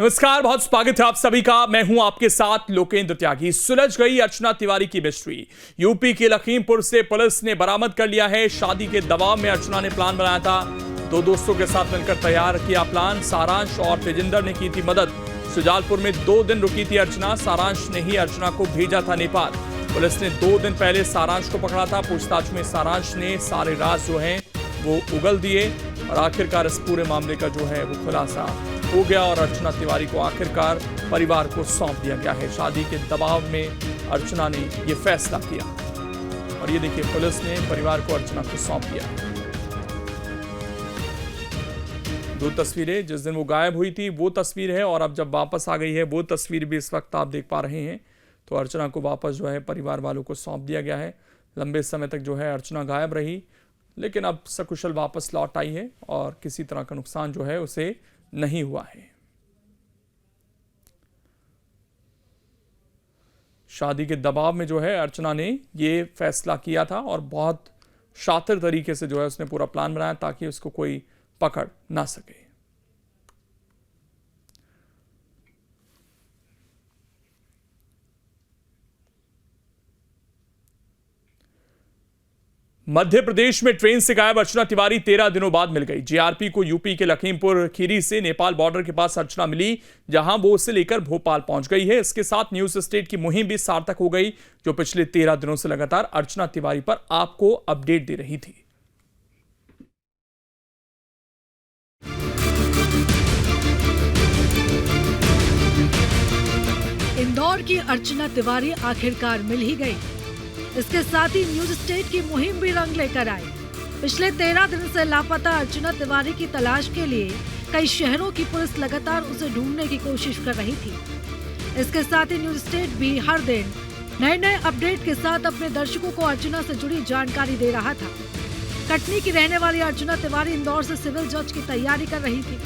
नमस्कार, बहुत स्वागत है आप सभी का। मैं हूं आपके साथ लोकेंद्र त्यागी। सुलझ गई अर्चना तिवारी की मिस्ट्री। यूपी के लखीमपुर से पुलिस ने बरामद कर लिया है। शादी के दबाव में अर्चना ने प्लान बनाया था। दो दोस्तों के साथ मिलकर तैयार किया प्लान। सारांश और तेजिंदर ने की थी मदद। सुजालपुर में 2 दिन रुकी थी अर्चना। सारांश ने ही अर्चना को भेजा था नेपाल। पुलिस ने 2 दिन पहले सारांश को पकड़ा था। पूछताछ में सारांश ने सारे राज जो हैं वो उगल दिए और आखिरकार इस पूरे मामले का जो है वो खुलासा हो गया और अर्चना तिवारी को आखिरकार परिवार को सौंप दिया गया है। शादी के दबाव में अर्चना ने यह फैसला किया और ये देखिए पुलिस ने परिवार को अर्चना को सौंप दिया। 2 तस्वीरें, जिस दिन वो गायब हुई थी वो तस्वीर है और अब जब वापस आ गई है वो तस्वीर भी इस वक्त आप देख पा रहे हैं। तो अर्चना को वापस जो है परिवार वालों को सौंप दिया गया है। लंबे समय तक जो है अर्चना गायब रही, लेकिन अब सकुशल वापस लौट आई है और किसी तरह का नुकसान जो है उसे नहीं हुआ है। शादी के दबाव में जो है अर्चना ने ये फैसला किया था और बहुत शातिर तरीके से जो है उसने पूरा प्लान बनाया ताकि उसको कोई पकड़ ना सके। मध्य प्रदेश में ट्रेन से गायब अर्चना तिवारी 13 दिनों बाद मिल गई। जीआरपी को यूपी के लखीमपुर खीरी से नेपाल बॉर्डर के पास अर्चना मिली, जहां वो उसे लेकर भोपाल पहुंच गई है। इसके साथ न्यूज स्टेट की मुहिम भी सार्थक हो गई, जो पिछले 13 दिनों से लगातार अर्चना तिवारी पर आपको अपडेट दे रही थी। इंदौर की अर्चना तिवारी आखिरकार मिल ही गई। इसके साथ ही न्यूज स्टेट की मुहिम भी रंग लेकर आई। पिछले 13 दिन से लापता अर्चना तिवारी की तलाश के लिए कई शहरों की पुलिस लगातार उसे ढूंढने की कोशिश कर रही थी। इसके साथ ही न्यूज स्टेट भी हर दिन नए अपडेट के साथ अपने दर्शकों को अर्चना से जुड़ी जानकारी दे रहा था। कटनी की रहने वाली अर्चना तिवारी इंदौर से सिविल जज की तैयारी कर रही थी।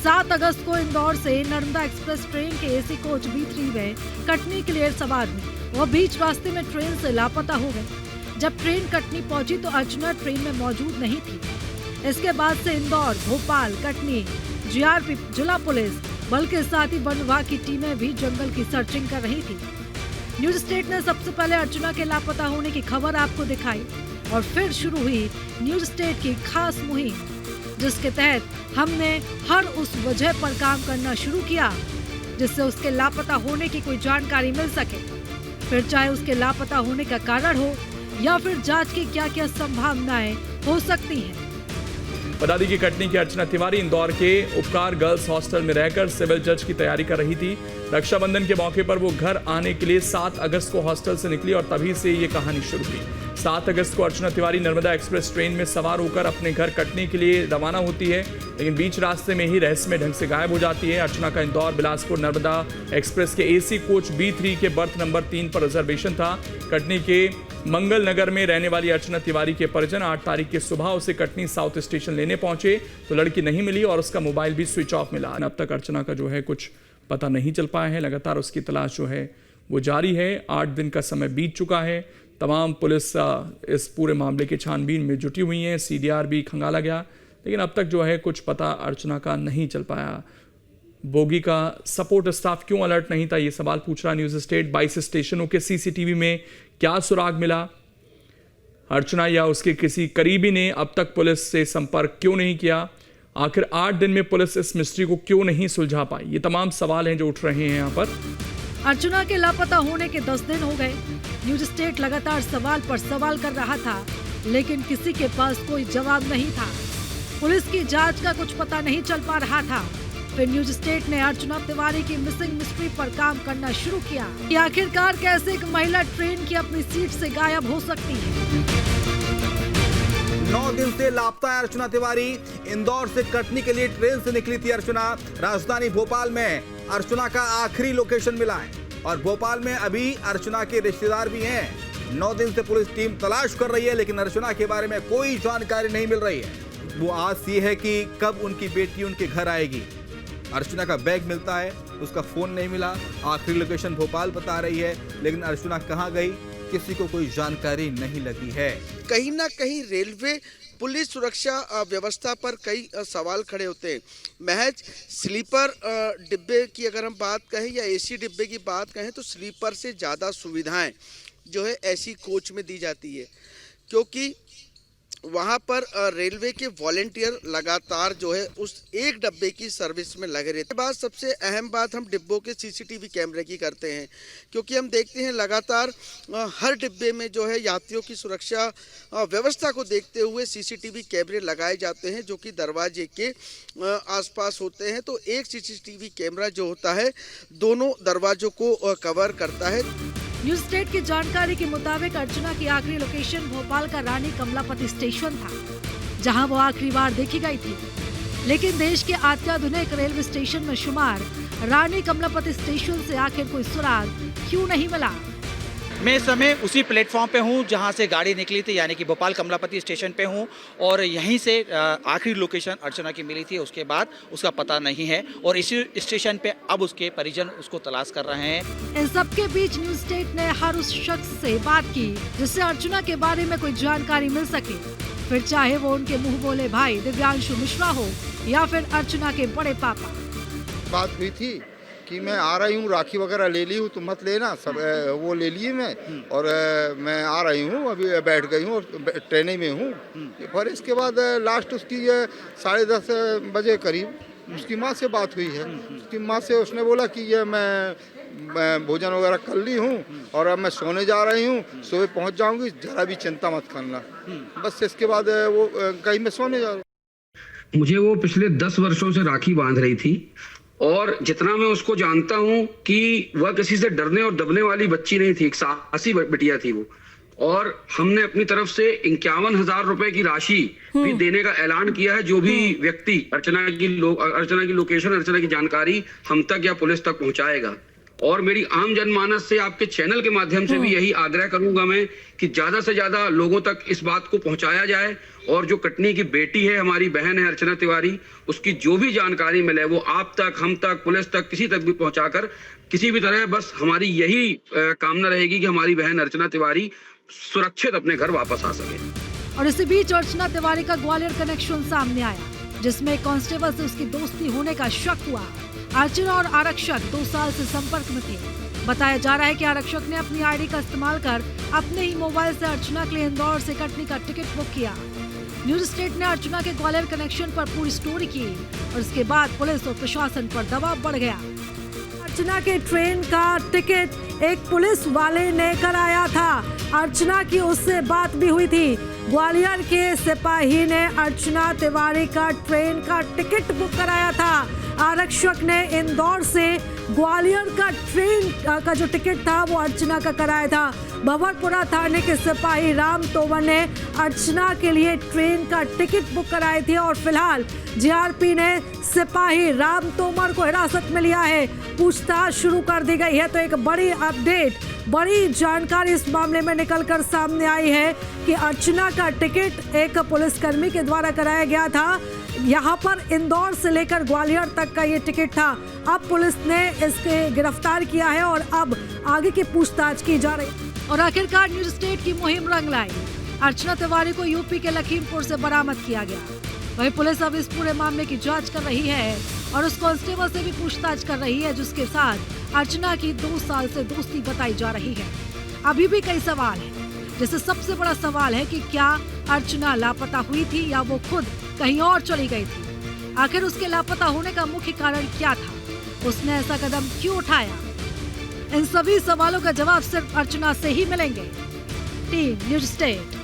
7 अगस्त को इंदौर से नर्मदा एक्सप्रेस ट्रेन के एसी कोच B3 में कटनी के लिए सवार हुई। वह बीच रास्ते में ट्रेन से लापता हो गई। जब ट्रेन कटनी पहुंची तो अर्चना ट्रेन में मौजूद नहीं थी। इसके बाद से इंदौर, भोपाल, कटनी, जीआरपी, जिला पुलिस बल के साथ ही वन विभाग की टीमें भी जंगल की सर्चिंग कर रही थी। न्यूज स्टेट ने सबसे पहले अर्चना के लापता होने की खबर आपको दिखाई और फिर शुरू हुई न्यूज स्टेट की खास मुहिम, जिसके तहत हमने हर उस वजह पर काम करना शुरू किया जिससे उसके लापता होने की कोई जानकारी मिल सके। फिर चाहे उसके लापता होने का कारण हो या फिर जांच की क्या क्या संभावनाएं हो सकती हैं। बता दी कि कटनी की अर्चना तिवारी इंदौर के उपकार गर्ल्स हॉस्टल में रहकर सिविल जज की तैयारी कर रही थी। रक्षाबंधन के मौके पर वो घर आने के लिए 7 अगस्त को हॉस्टल से निकली और तभी से ये कहानी शुरू हुई। 7 अगस्त को अर्चना तिवारी नर्मदा एक्सप्रेस ट्रेन में सवार होकर अपने घर कटनी के लिए रवाना होती है, लेकिन बीच रास्ते में ही रहस्यमय ढंग से गायब हो जाती है। अर्चना का इंदौर बिलासपुर नर्मदा एक्सप्रेस के एसी कोच B3 के बर्थ नंबर 3 पर रिजर्वेशन था। कटनी के मंगल नगर में रहने वाली अर्चना तिवारी के परिजन 8 तारीख की सुबह उसे कटनी साउथ स्टेशन लेने पहुंचे तो लड़की नहीं मिली और उसका मोबाइल भी स्विच ऑफ मिला। अब तक अर्चना का जो है कुछ पता नहीं चल पाया है। लगातार उसकी तलाश जो है वो जारी है। 8 दिन का समय बीत चुका है। तमाम पुलिस इस पूरे मामले की छानबीन में जुटी हुई है। CDR भी खंगाला गया, लेकिन अब तक जो है कुछ पता अर्चना का नहीं चल पाया। बोगी का सपोर्ट स्टाफ क्यों अलर्ट नहीं था, ये सवाल पूछ रहा न्यूज स्टेट। 22 स्टेशनों के CCTV में क्या सुराग मिला? अर्चना या उसके किसी करीबी ने अब तक पुलिस से संपर्क क्यों नहीं किया? आखिर 8 दिन में पुलिस इस मिस्ट्री को क्यों नहीं सुलझा पाई? ये तमाम सवाल हैं जो उठ रहे हैं यहाँ पर। अर्चना के लापता होने के 10 दिन हो गए। न्यूज स्टेट लगातार सवाल पर सवाल कर रहा था, लेकिन किसी के पास कोई जवाब नहीं था। पुलिस की जांच का कुछ पता नहीं चल पा रहा था। फिर न्यूज स्टेट ने अर्चना तिवारी की मिसिंग मिस्ट्री पर काम करना शुरू किया कि आखिरकार कैसे एक महिला ट्रेन की अपनी सीट से गायब हो सकती है। 9 दिन से लापता है अर्चना तिवारी। इंदौर से कटनी के लिए ट्रेन से निकली थी अर्चना। राजधानी भोपाल में अर्चना का आखिरी लोकेशन मिला है और भोपाल में अभी अर्चना के रिश्तेदार भी हैं। 9 दिन से पुलिस टीम तलाश कर रही है, लेकिन अर्चना के बारे में कोई जानकारी नहीं मिल रही है। वो आस ये है कि कब उनकी बेटी उनके घर आएगी। अर्चना का बैग मिलता है, उसका फोन नहीं मिला। आखिरी लोकेशन भोपाल बता रही है, लेकिन अर्चना कहाँ गई किसी को कोई जानकारी नहीं लगी है। कहीं ना कहीं रेलवे पुलिस सुरक्षा व्यवस्था पर कई सवाल खड़े होते हैं। महज स्लीपर डिब्बे की अगर हम बात कहें या एसी डिब्बे की बात कहें तो स्लीपर से ज़्यादा सुविधाएं जो है ऐसी कोच में दी जाती है, क्योंकि वहाँ पर रेलवे के वॉलेंटियर लगातार जो है उस एक डब्बे की सर्विस में लगे रहते हैं। बात सबसे अहम बात हम डिब्बों के सीसीटीवी कैमरे की करते हैं, क्योंकि हम देखते हैं लगातार हर डिब्बे में जो है यात्रियों की सुरक्षा व्यवस्था को देखते हुए सीसीटीवी कैमरे लगाए जाते हैं जो कि दरवाजे के आसपास होते हैं। तो एक सीसीटीवी कैमरा जो होता है दोनों दरवाजों को कवर करता है। न्यूज स्टेट की जानकारी के मुताबिक अर्चना की आखिरी लोकेशन भोपाल का रानी कमलापति स्टेशन था, जहां वो आखिरी बार देखी गई थी। लेकिन देश के अत्याधुनिक रेलवे स्टेशन में शुमार रानी कमलापति स्टेशन से आखिर कोई सुराग क्यों नहीं मिला? मैं इस समय उसी प्लेटफॉर्म पे हूँ जहाँ से गाड़ी निकली थी, यानी कि भोपाल कमलापति स्टेशन पे हूँ और यहीं से आखिरी लोकेशन अर्चना की मिली थी। उसके बाद उसका पता नहीं है और इसी स्टेशन पे अब उसके परिजन उसको तलाश कर रहे हैं। इन सबके बीच न्यूज स्टेट ने हर उस शख्स से बात की जिससे अर्चना के बारे में कोई जानकारी मिल सके, फिर चाहे वो उनके मुंह बोले भाई दिव्यांशु मिश्रा हो या फिर अर्चना के बड़े पापा। बात हुई थी कि मैं आ रही हूँ, राखी वगैरह ले ली हूँ, तुम मत लेना, सब वो ले लिए मैं और मैं आ रही हूँ, अभी बैठ गई हूँ और ट्रेन में हूँ। पर इसके बाद लास्ट उसकी 10:30 बजे करीब उसकी माँ से बात हुई है। उसकी माँ से उसने बोला कि ये मैं भोजन वगैरह कर ली हूँ और अब मैं सोने जा रही हूँ, सुबह पहुँच जाऊँगी, जरा भी चिंता मत करना। बस इसके बाद वो कहीं मैं सोने जा रहा हूँ। मुझे वो पिछले 10 वर्षों से राखी बांध रही थी और जितना मैं उसको जानता हूं कि वह किसी से डरने और दबने वाली बच्ची नहीं थी, एक साहसी बिटिया थी वो। और हमने अपनी तरफ से 51,000 रुपए की राशि भी देने का ऐलान किया है। जो भी व्यक्ति अर्चना की लोकेशन, अर्चना की जानकारी हम तक या पुलिस तक पहुंचाएगा। और मेरी आम जनमानस से, आपके चैनल के माध्यम से भी यही आग्रह करूंगा मैं कि ज्यादा से ज्यादा लोगों तक इस बात को पहुंचाया जाए और जो कटनी की बेटी है, हमारी बहन है अर्चना तिवारी, उसकी जो भी जानकारी मिले वो आप तक, हम तक, पुलिस तक, किसी तक भी पहुंचाकर किसी भी तरह, बस हमारी यही कामना रहेगी कि हमारी बहन अर्चना तिवारी सुरक्षित अपने घर वापस आ सके। और इसी बीच अर्चना तिवारी का ग्वालियर कनेक्शन सामने आया, जिसमें कांस्टेबल से उसकी दोस्ती होने का शक हुआ। अर्चना और आरक्षक 2 साल से संपर्क में थे। बताया जा रहा है कि आरक्षक ने अपनी आईडी का इस्तेमाल कर अपने ही मोबाइल से अर्चना के लिए इंदौर से कटनी का टिकट बुक किया। न्यूज स्टेट ने अर्चना के ग्वालियर कनेक्शन पर पूरी स्टोरी की और इसके बाद पुलिस और प्रशासन पर दबाव बढ़ गया। अर्चना के ट्रेन का टिकट एक पुलिस वाले ने कराया था। अर्चना की उससे बात भी हुई थी। ग्वालियर के सिपाही ने अर्चना तिवारी का ट्रेन का टिकट बुक कराया था। आरक्षक ने इंदौर से ग्वालियर का ट्रेन का जो टिकट था वो अर्चना का कराया था। भंवरपुरा थाने के सिपाही राम तोमर ने अर्चना के लिए ट्रेन का टिकट बुक कराई थी और फिलहाल जीआरपी ने सिपाही राम तोमर को हिरासत में लिया है। पूछताछ शुरू कर दी गई है। तो एक बड़ी अपडेट, बड़ी जानकारी इस मामले में निकलकर सामने आई है कि अर्चना का टिकट एक पुलिसकर्मी के द्वारा कराया गया था। यहाँ पर इंदौर से लेकर ग्वालियर तक का ये टिकट था। अब पुलिस ने इसके गिरफ्तार किया है और अब आगे की पूछताछ की जा रही। और आखिरकार न्यूज स्टेट की मुहिम रंग लाई। अर्चना तिवारी को यूपी के लखीमपुर से बरामद किया गया। वहीं पुलिस अब इस पूरे मामले की जांच कर रही है और उस कांस्टेबल से भी पूछताछ कर रही है जिसके साथ अर्चना की 2 साल से दोस्ती बताई जा रही है। अभी भी कई सवाल हैं, जैसे सबसे बड़ा सवाल है कि क्या अर्चना लापता हुई थी या वो खुद कहीं और चली गई थी। आखिर उसके लापता होने का मुख्य कारण क्या था, उसने ऐसा कदम क्यों उठाया। इन सभी सवालों का जवाब सिर्फ अर्चना से ही मिलेंगे। Team news state.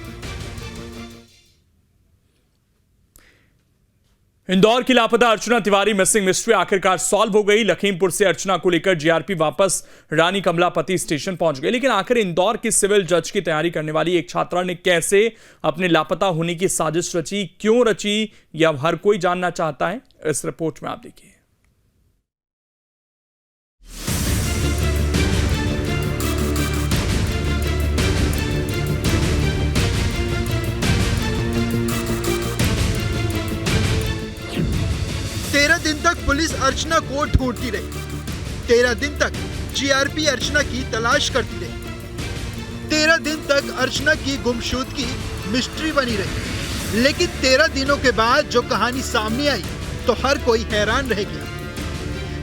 इंदौर की लापता अर्चना तिवारी मिसिंग मिस्ट्री आखिरकार सॉल्व हो गई। लखीमपुर से अर्चना को लेकर जीआरपी वापस रानी कमलापति स्टेशन पहुंच गए। लेकिन आखिर इंदौर की सिविल जज की तैयारी करने वाली एक छात्रा ने कैसे अपने लापता होने की साजिश रची, क्यों रची, यह अब हर कोई जानना चाहता है। इस रिपोर्ट में आप देखिए। दिन तक पुलिस अर्चना को ढूंढती रही। 13 दिन तक जीआरपी अर्चना की तलाश करती रही। 13 दिन तक अर्चना की गुमशुदगी मिस्ट्री बनी रही। लेकिन 13 दिनों के बाद जो कहानी सामने आई तो हर कोई हैरान रह गया।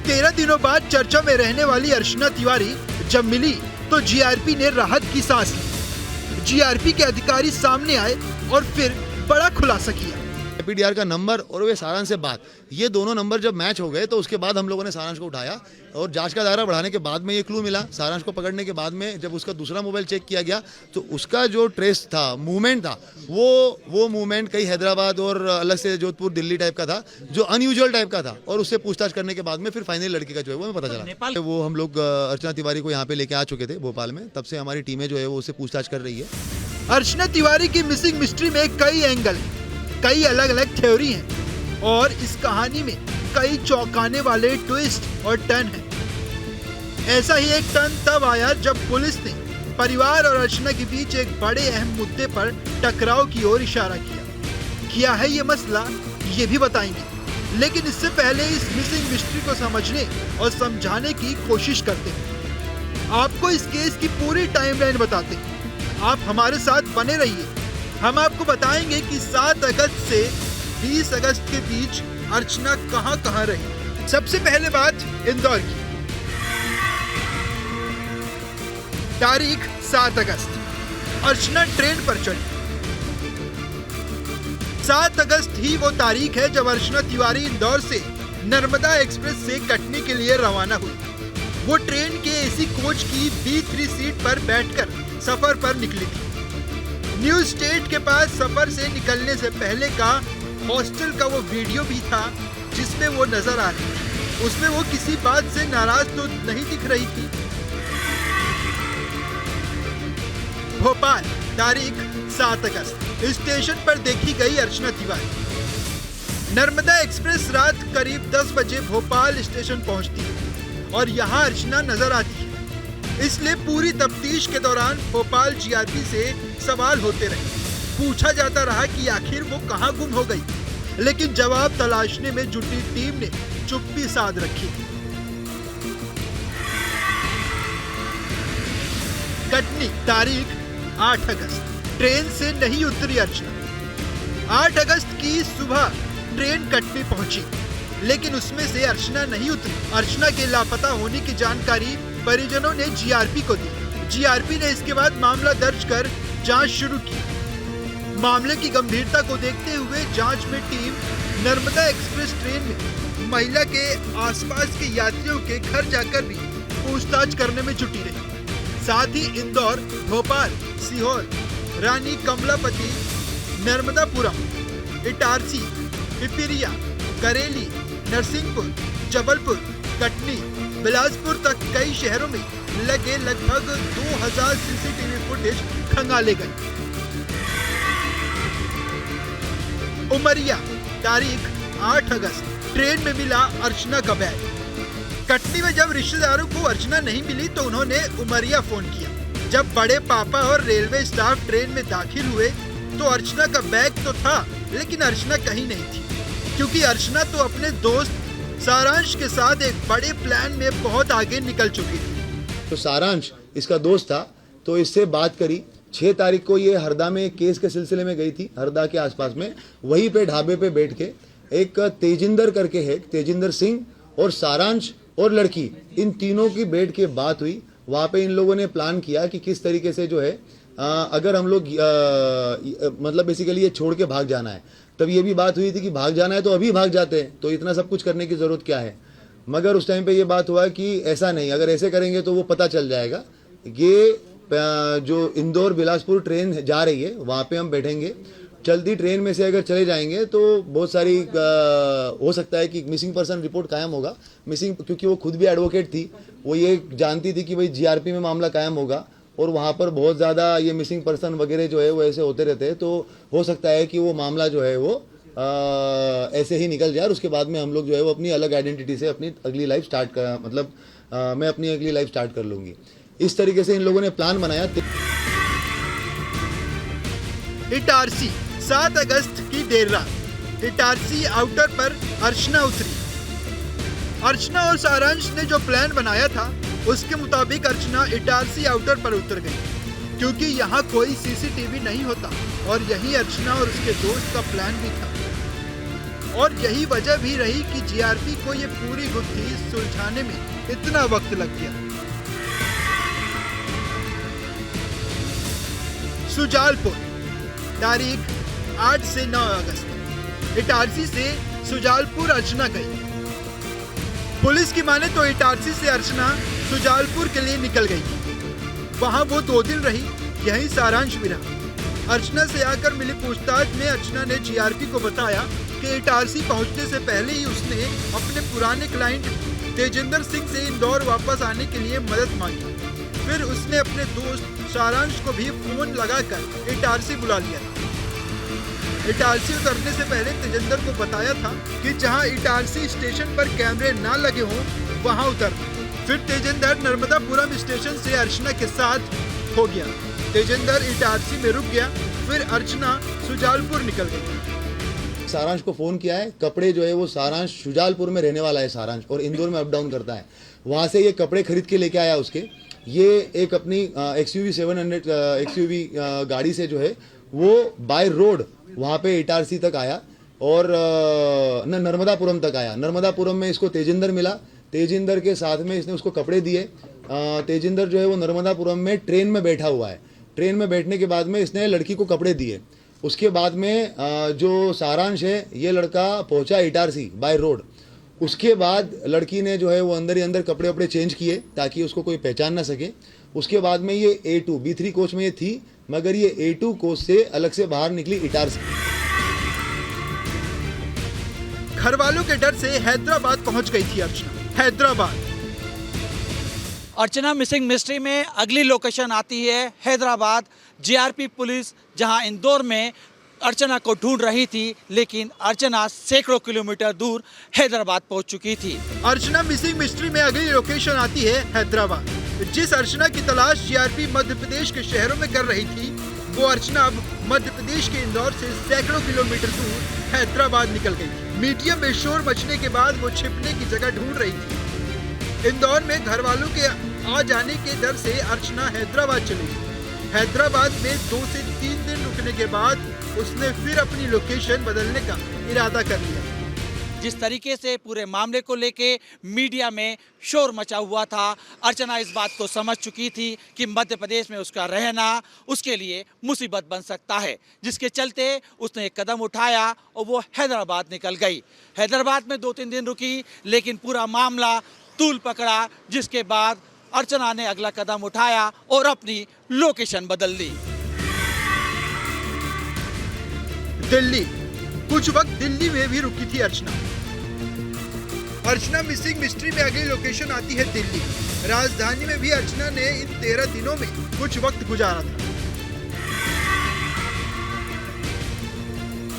13 दिनों बाद चर्चा में रहने वाली अर्चना तिवारी जब मिली तो जीआरपी ने राहत की सांस ली। जीआरपी के अधिकारी सामने आए और फिर बड़ा खुलासा किया। पीडीआर का नंबर और वे सारांश से बात, ये दोनों नंबर जब मैच हो गए तो उसके बाद हम लोगों ने सारांश को उठाया और जांच का दायरा बढ़ाने के बाद में ये क्लू मिला। सारांश को पकड़ने के बाद में जब उसका दूसरा मोबाइल चेक किया गया तो उसका जो ट्रेस था, मूवमेंट था, वो मूवमेंट कहीं हैदराबाद और अलग से जोधपुर दिल्ली टाइप का था, जो अनयूजुअल टाइप का था। और उससे पूछताछ करने के बाद में फिर फाइनली लड़की का जो है वो हमें पता चला। वो हम लोग अर्चना तिवारी को यहाँ पे लेके आ चुके थे भोपाल में, तब से हमारी टीमें जो है वो उससे पूछताछ कर रही है। अर्चना तिवारी की मिसिंग मिस्ट्री में कई एंगल, कई अलग अलग थ्योरी हैं और इस कहानी में कई चौंकाने वाले ट्विस्ट और टर्न हैं। ऐसा ही एक टर्न तब आया जब पुलिस ने परिवार और अर्चना के बीच एक बड़े अहम मुद्दे पर टकराव की ओर इशारा किया है ये मसला, ये भी बताएंगे। लेकिन इससे पहले इस मिसिंग मिस्ट्री को समझने और समझाने की कोशिश करते हैं। आपको इस केस की पूरी टाइमलाइन बताते हैं, आप हमारे साथ बने रहिए। हम आपको बताएंगे कि 7 अगस्त से 20 अगस्त के बीच अर्चना कहां रही। सबसे पहले बात इंदौर की। तारीख 7 अगस्त, अर्चना ट्रेन पर चढ़ी। 7 अगस्त ही वो तारीख है जब अर्चना तिवारी इंदौर से नर्मदा एक्सप्रेस से कटनी के लिए रवाना हुई। वो ट्रेन के एसी कोच की B3 सीट पर बैठकर सफर पर निकली थी। न्यू स्टेट के पास सफर से निकलने से पहले का हॉस्टल का वो वीडियो भी था जिसमें वो नजर आ रही थी। उसमें वो किसी बात से नाराज तो नहीं दिख रही थी। भोपाल, तारीख 7 अगस्त, स्टेशन पर देखी गई अर्चना तिवारी। नर्मदा एक्सप्रेस रात करीब 10 बजे भोपाल स्टेशन पहुंचती है और यहाँ अर्चना नजर आती है। इसलिए पूरी तफ्तीश के दौरान भोपाल जीआरपी से सवाल होते रहे। पूछा जाता रहा कि आखिर वो कहां गुम हो गई, लेकिन जवाब तलाशने में जुटी टीम ने चुप्पी साध रखी। कटनी, तारीख 8 अगस्त, ट्रेन से नहीं उतरी अर्चना। 8 अगस्त की सुबह ट्रेन कटनी पहुंची, लेकिन उसमें से अर्चना नहीं उतरी। अर्चना के लापता होने की जानकारी परिजनों ने जीआरपी को दी। जीआरपी ने इसके बाद मामला दर्ज कर जांच शुरू की। मामले की गंभीरता को देखते हुए जांच में टीम नर्मदा एक्सप्रेस ट्रेन में महिला के आसपास के यात्रियों के घर जाकर भी पूछताछ करने में जुटी रही। साथ ही इंदौर, भोपाल, सीहोर, रानी कमलापति, नर्मदापुरम, इटारसी, पिपरिया, करेली, नरसिंहपुर, जबलपुर, कटनी, बिलासपुर तक कई शहरों में लगे लगभग 2000 सीसीटीवी फुटेज खंगाले गए। उमरिया, तारीख 8 अगस्त, ट्रेन में मिला अर्चना का बैग। कटनी में जब रिश्तेदारों को अर्चना नहीं मिली तो उन्होंने उमरिया फोन किया। जब बड़े पापा और रेलवे स्टाफ ट्रेन में दाखिल हुए तो अर्चना का बैग तो था, लेकिन अर्चना कहीं नहीं थी, क्योंकि अर्चना तो अपने दोस्त सारांश के साथ एक बड़े प्लान में बहुत आगे निकल चुकी थी। तो सारांश इसका दोस्त था, तो इससे बात करी। 6 तारीख को ये हरदा में केस के सिलसिले में गई थी, हरदा के आसपास में। वहीं पे ढाबे पे बैठ के एक तेजिंदर करके है, तेजिंदर सिंह और सारांश और लड़की, इन तीनों की बैठ के बात हुई। वहाँ पे इन लोगों ने प्लान किया कि किस तरीके से जो है अगर हम लोग मतलब बेसिकली ये छोड़ के भाग जाना है। तब ये भी बात हुई थी कि भाग जाना है तो अभी भाग जाते हैं, तो इतना सब कुछ करने की ज़रूरत क्या है। मगर उस टाइम पे ये बात हुआ कि ऐसा नहीं, अगर ऐसे करेंगे तो वो पता चल जाएगा। ये जो इंदौर बिलासपुर ट्रेन जा रही है वहाँ पे हम बैठेंगे। चलती ट्रेन में से अगर चले जाएंगे तो बहुत सारी हो सकता है कि मिसिंग पर्सन रिपोर्ट कायम होगा। मिसिंग, क्योंकि वो खुद भी एडवोकेट थी, वो ये जानती थी कि भाई जीआरपी में मामला कायम होगा और वहाँ पर बहुत ज़्यादा ये मिसिंग पर्सन वगैरह जो है वो ऐसे होते रहते हैं। तो हो सकता है कि वो मामला जो है वो ऐसे ही निकल जाए और उसके बाद में हम लोग जो है वो अपनी अलग आइडेंटिटी से अपनी अगली लाइफ स्टार्ट कर, मतलब मैं अपनी अगली लाइफ स्टार्ट कर लूँगी। इस तरीके से इन लोगों ने प्लान बनाया। इटारसी, 7 अगस्त की देर रात इटारसी आउटर पर अर्चना उतरी। अर्चना और सारांश ने जो प्लान बनाया था उसके मुताबिक अर्चना इटारसी आउटर पर उतर गई। क्योंकि यहाँ कोई सीसीटीवी नहीं होता और यही अर्चना और उसके दोस्त का प्लान भी था। और यही वजह भी रही कि जीआरपी को ये पूरी गुत्थी सुलझाने में इतना वक्त लग गया। सुजालपुर, तारीख 8 से 9 अगस्त। इटारसी से सुजालपुर अर्चना गई। पुलिस की माने तो इटारसी से अर्चना सुजालपुर के लिए निकल गई। वहां वो 2 दिन रही, यही सारांश भी रहा। अर्चना से आकर मिली पूछताछ में अर्चना ने जीआरपी को बताया कि इटारसी पहुंचने से पहले ही उसने अपने पुराने क्लाइंट तेजिंदर सिंह से इंदौर वापस आने के लिए मदद मांगी। फिर उसने अपने दोस्त सारांश को भी फोन लगाकर इटारसी बुला लिया था। इटारसी उतरने से पहले तेजिंदर को बताया था कि जहां इटारसी स्टेशन पर कैमरे ना लगे हों वहां उतरना। फिर तेजिंदर नर्मदापुरम स्टेशन से अर्चना के साथ हो गया। तेजिंदर इटारसी में रुक गया, फिर अर्चना सुजालपुर निकल गई। सारांश को फोन किया है। कपड़े जो है वो सारांश सुजालपुर में रहने वाला है सारांश, और इंदौर में अप डाउन करता है। वहां से ये कपड़े खरीद के लेके आया उसके। ये एक अपनी XUV 700 XUV गाड़ी से जो है वो बाय रोड वहाँ पे इटारसी तक आया और नर्मदापुरम तक आया। नर्मदापुरम में इसको तेजिंदर मिला। तेजिंदर के साथ में इसने उसको कपड़े दिए। तेजिंदर जो है वो नर्मदापुरम में ट्रेन में बैठा हुआ है। ट्रेन में बैठने के बाद में इसने लड़की को कपड़े दिए। उसके बाद में जो सारांश है ये लड़का पहुंचा इटारसी बाय रोड। उसके बाद लड़की ने जो है वो अंदर ही अंदर कपड़े वपड़े चेंज किए ताकि उसको कोई पहचान ना सके। उसके बाद में ये A2 B3 कोच में ये थी, मगर ये A2 कोच से अलग से बाहर निकली इटारसी। घर वालों के डर से हैदराबाद पहुंच गई थी अर्चना। हैदराबाद। अर्चना मिसिंग मिस्ट्री में अगली लोकेशन आती है हैदराबाद। जीआरपी पुलिस जहां इंदौर में अर्चना को ढूंढ रही थी, लेकिन अर्चना सैकड़ों किलोमीटर दूर हैदराबाद पहुंच चुकी थी। अर्चना मिसिंग मिस्ट्री में अगली लोकेशन आती है हैदराबाद। जिस अर्चना की तलाश जीआरपी मध्य प्रदेश के शहरों में कर रही थी, वो अर्चना अब मध्य प्रदेश के इंदौर से सैकड़ों किलोमीटर दूर हैदराबाद निकल गई। मीडिया में शोर मचने के बाद वो छिपने की जगह ढूंढ रही थी। इंदौर में घर वालों के आ जाने के डर से अर्चना हैदराबाद चली गई। हैदराबाद में 2 से 3 दिन रुकने के बाद उसने फिर अपनी लोकेशन बदलने का इरादा कर लिया। जिस तरीके से पूरे मामले को लेके मीडिया में शोर मचा हुआ था, अर्चना इस बात को समझ चुकी थी कि मध्य प्रदेश में उसका रहना उसके लिए मुसीबत बन सकता है, जिसके चलते उसने एक कदम उठाया और वो हैदराबाद निकल गई। हैदराबाद में 2-3 दिन रुकी, लेकिन पूरा मामला तूल पकड़ा, जिसके बाद अर्चना ने अगला कदम उठाया और अपनी लोकेशन बदल दी। दिल्ली। कुछ वक्त दिल्ली में भी रुकी थी अर्चना। अर्चना मिसिंग मिस्ट्री में अगली लोकेशन आती है दिल्ली। राजधानी में भी अर्चना ने इन 13 दिनों में कुछ वक्त गुजारा था।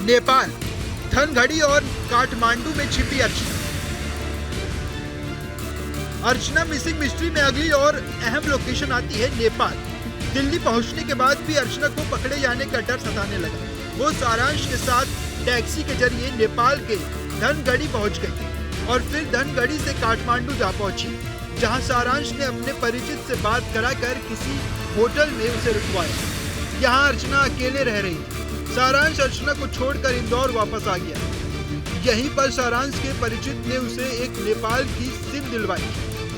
नेपाल, धनगढ़ी और काठमांडू में छिपी अर्चना। अर्चना मिसिंग मिस्ट्री में अगली और अहम लोकेशन आती है नेपाल। दिल्ली पहुंचने के बाद भी अर्चना को पकड़े जाने का डर सताने लगा। वो सारांश के साथ टैक्सी के जरिए नेपाल के धनगढ़ी पहुंच गई और फिर धनगढ़ी से काठमांडू जा पहुंची, जहां सारांश ने अपने परिचित से बात कराकर किसी होटल में उसे रुकवाया। यहां अर्चना अकेले रह रही थी। सारांश अर्चना को छोड़कर इंदौर वापस आ गया। यहीं पर सारांश के परिचित ने उसे एक नेपाल की सिम दिलवाई,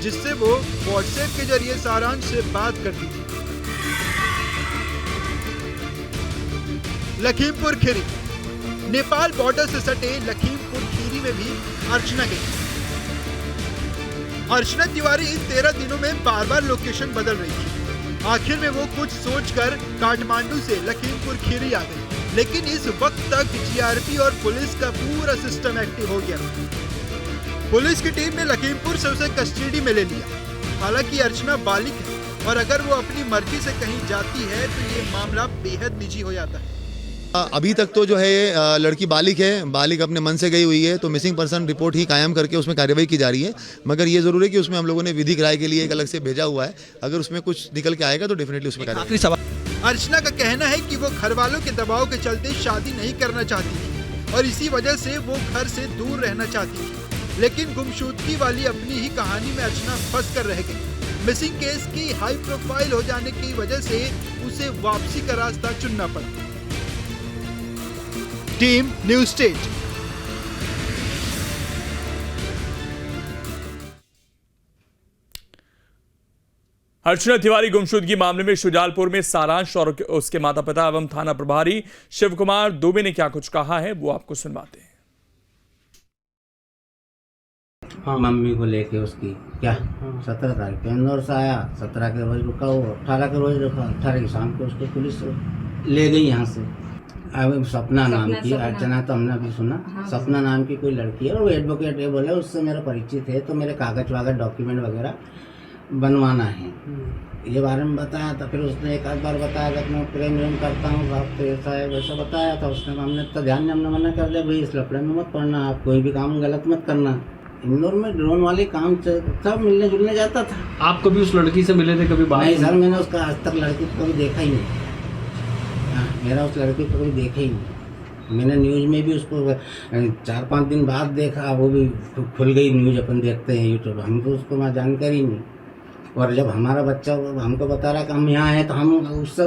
जिससे वो व्हाट्सएप के जरिए सारांश से बात करती थी। लखीमपुर खीरी। नेपाल बॉर्डर से सटे लखीमपुर खीरी में भी अर्चना गई। अर्चना तिवारी इन 13 दिनों में बार-बार लोकेशन बदल रही थी। आखिर में वो कुछ सोचकर काठमांडू से लखीमपुर खीरी आ गई, लेकिन इस वक्त तक जीआरपी और पुलिस का पूरा सिस्टम एक्टिव हो गया। पुलिस की टीम ने लखीमपुर से उसे कस्टडी में ले लिया। हालांकि अर्चना बालिग है और अगर वो अपनी मर्जी से कहीं जाती है तो ये मामला बेहद निजी हो जाता है। अभी तक तो जो है लड़की बालिग है, बालिग अपने मन से गई हुई है, तो मिसिंग पर्सन रिपोर्ट ही कायम करके उसमें कार्रवाई की जा रही है। मगर ये जरूर है कि उसमें हम लोगों ने विधिक राय के लिए एक अलग से भेजा हुआ है। अगर उसमें कुछ निकल के आएगा तो डेफिनेटली उसमें कार्रवाई। अर्चना का कहना है कि वो घर वालों के दबाव के चलते शादी नहीं करना चाहती थी और इसी वजह से वो घर से दूर रहना चाहती थी, लेकिन गुमशुदगी वाली अपनी ही कहानी में अर्चना फंस कर रह गई। मिसिंग केस की हाई प्रोफाइल हो जाने की वजह से उसे वापसी का रास्ता चुनना पड़ा। Team news state. Archana Tiwari गुमशुदगी मामले में शुजालपुर में सारांश और उसके माता पिता एवं थाना प्रभारी शिव कुमार दुबे ने क्या कुछ कहा है वो आपको सुनवाते हैं। हाँ, मम्मी को लेके उसकी क्या 17 तारीख को इंदौर से आया, 17 के रोज रुका वो, 18 के रोज रुका, 18 की शाम को उसको पुलिस ले गई यहाँ से। अब सपना नाम की, अर्चना तो हमने अभी सुना, सपना नाम की कोई लड़की है और वो एडवोकेट है, बोले उससे मेरा परिचित है तो मेरे कागज वागज डॉक्यूमेंट वगैरह बनवाना है, ये बारे में बताया था। फिर उसने एक आध बार बताया कि मैं प्रेम करता हूँ साहब, तो ऐसा है वैसा बताया था उसने। हमने तो ध्यान में हमने मना कर दिया, भाई इस लफड़े में मत पड़ना, आप कोई भी काम गलत मत करना। इंदौर में ड्रोन वाले काम सब मिलने जुलने जाता था। आप कभी उस लड़की से मिले थे, कभी बात? नहीं सर, मैंने उसका आज तक लड़की को कभी देखा ही नहीं। मेरा उस लड़की को कभी देखा ही नहीं। मैंने न्यूज़ में भी उसको 4-5 दिन बाद देखा, वो भी खुल गई न्यूज़, अपन देखते हैं यूट्यूब, हमको उसको वहाँ जानकारी नहीं। और जब हमारा बच्चा हमको बता रहा कि हम यहाँ हैं तो हम उससे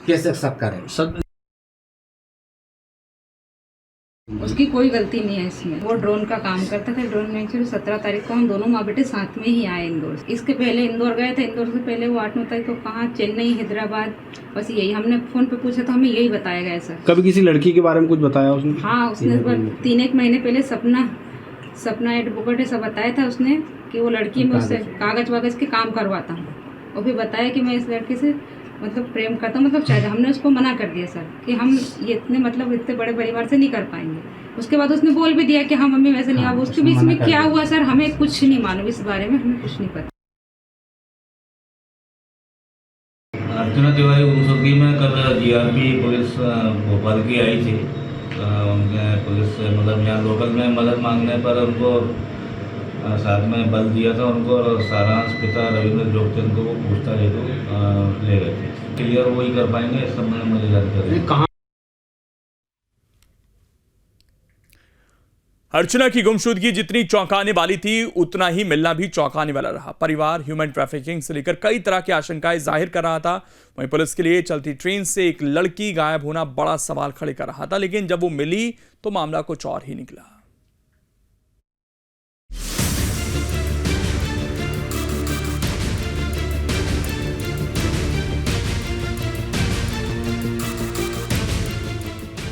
कैसे शक करें? उसकी कोई गलती नहीं है इसमें, वो ड्रोन का काम करता था। ड्रोन में एक्चुअली 17 तारीख को हम दोनों माँ बेटे साथ में ही आए इंदौर। इसके पहले इंदौर गए थे, इंदौर से पहले वो 8-9 तारीख को कहाँ, चेन्नई, हैदराबाद, बस यही हमने फोन पे पूछा तो हमें यही बताया गया सर। कभी किसी लड़की के बारे में कुछ बताया उसने? हाँ, उसने 3-1 महीने पहले सपना एडवोकेट सब बताया था उसने कि वो लड़की में उससे कागज वागज के काम करवाता हूँ। वो भी बताया कि मैं इस लड़के से मतलब प्रेम करता हूँ, मतलब शायद हमने उसको मना कर दिया सर कि हम ये इतने बड़े परिवार से नहीं कर पाएंगे। उसके बाद उसने बोल भी दिया कि हाँ मम्मी वैसे नहीं। अब उसके बीच में क्या हुआ सर हमें कुछ नहीं मालूम, इस बारे में हमें कुछ नहीं पता। अर्चना तिवारी गुमशुदगी में कल जीआरपी पुलिस भोपाल की आई थी। उनके पुलिस से मतलब यहाँ लोकल में मदद मांगने पर उनको साथ में बल दिया था उनको, और सारांश पिता रविंद्र जोगचंद को वो पूछताछ हेतु ले गए थे। क्लियर वही कर पाएंगे इस समय मुझे जानकारी कहाँ। अर्चना की गुमशुदगी जितनी चौंकाने वाली थी उतना ही मिलना भी चौंकाने वाला रहा। परिवार ह्यूमन ट्रैफिकिंग से लेकर कई तरह की आशंकाएं जाहिर कर रहा था। वहीं पुलिस के लिए चलती ट्रेन से एक लड़की गायब होना बड़ा सवाल खड़े कर रहा था, लेकिन जब वो मिली तो मामला कुछ और ही निकला।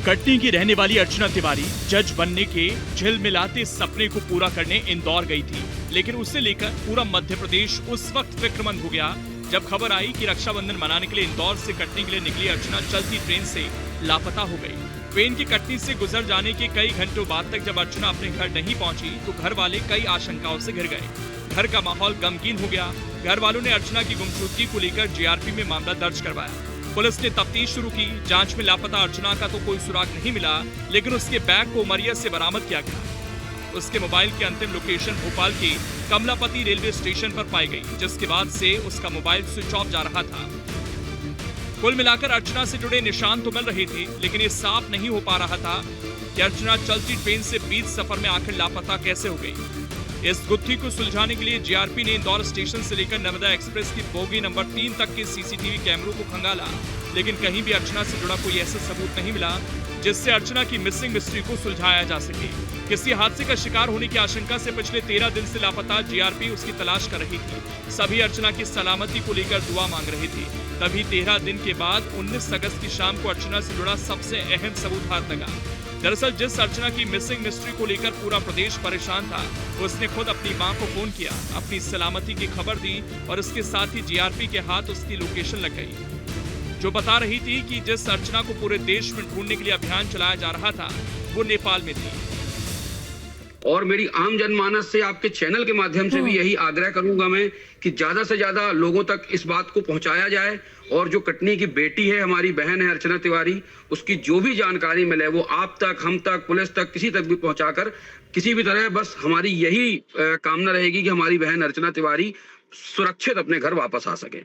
कटनी की रहने वाली अर्चना तिवारी जज बनने के झिलमिलाते सपने को पूरा करने इंदौर गई थी, लेकिन उसे लेकर पूरा मध्य प्रदेश उस वक्त फिक्रमंद हो गया जब खबर आई कि रक्षाबंधन मनाने के लिए इंदौर से कटनी के लिए निकली अर्चना चलती ट्रेन से लापता हो गई। ट्रेन की कटनी से गुजर जाने के कई घंटों बाद तक जब अर्चना अपने घर नहीं पहुंची तो घर वाले कई आशंकाओं से घिर गए। घर का माहौल गमगीन हो गया। घर वालों ने अर्चना की गुमशुदगी को लेकर जीआरपी में मामला दर्ज करवाया। पुलिस ने तफ्तीश शुरू की। जांच में लापता अर्चना का तो कोई सुराग नहीं मिला, लेकिन उसके बैग को उमरिया से बरामद किया गया। उसके मोबाइल की अंतिम लोकेशन भोपाल के कमलापति रेलवे स्टेशन पर पाई गई, जिसके बाद से उसका मोबाइल स्विच ऑफ जा रहा था। कुल मिलाकर अर्चना से जुड़े निशान तो मिल रहे थे, लेकिन ये साफ नहीं हो पा रहा था कि अर्चना चलती ट्रेन से बीच सफर में आखिर लापता कैसे हो गई। इस गुत्थी को सुलझाने के लिए जीआरपी ने इंदौर स्टेशन से लेकर नर्मदा एक्सप्रेस की बोगी नंबर 3 तक के सीसीटीवी कैमरों को खंगाला, लेकिन कहीं भी अर्चना से जुड़ा कोई ऐसा सबूत नहीं मिला जिससे अर्चना की मिसिंग मिस्ट्री को सुलझाया जा सके। किसी हादसे का शिकार होने की आशंका से पिछले 13 दिन से लापता जीआरपी उसकी तलाश कर रही थी। सभी अर्चना की सलामती को लेकर दुआ मांग रहे थे। तभी 13 दिन के बाद 19 अगस्त की शाम को अर्चना से जुड़ा सबसे अहम सबूत हाथ लगा। दरअसल जिस अर्चना की मिसिंग मिस्ट्री को लेकर पूरा प्रदेश परेशान था, उसने खुद अपनी मां को फोन किया, अपनी सलामती की खबर दी और इसके साथ ही जीआरपी के हाथ उसकी लोकेशन लग गई, जो बता रही थी कि जिस अर्चना को पूरे देश में ढूंढने के लिए अभियान चलाया जा रहा था वो नेपाल में थी। और मेरी आम जनमानस से आपके चैनल के माध्यम से भी यही आग्रह करूंगा मैं कि ज्यादा से ज्यादा लोगों तक इस बात को पहुंचाया जाए, और जो कटनी की बेटी है, हमारी बहन है अर्चना तिवारी, उसकी जो भी जानकारी मिले वो आप तक, हम तक, पुलिस तक, किसी तक भी पहुंचाकर किसी भी तरह, बस हमारी यही कामना रहेगी कि हमारी बहन अर्चना तिवारी सुरक्षित अपने घर वापस आ सके।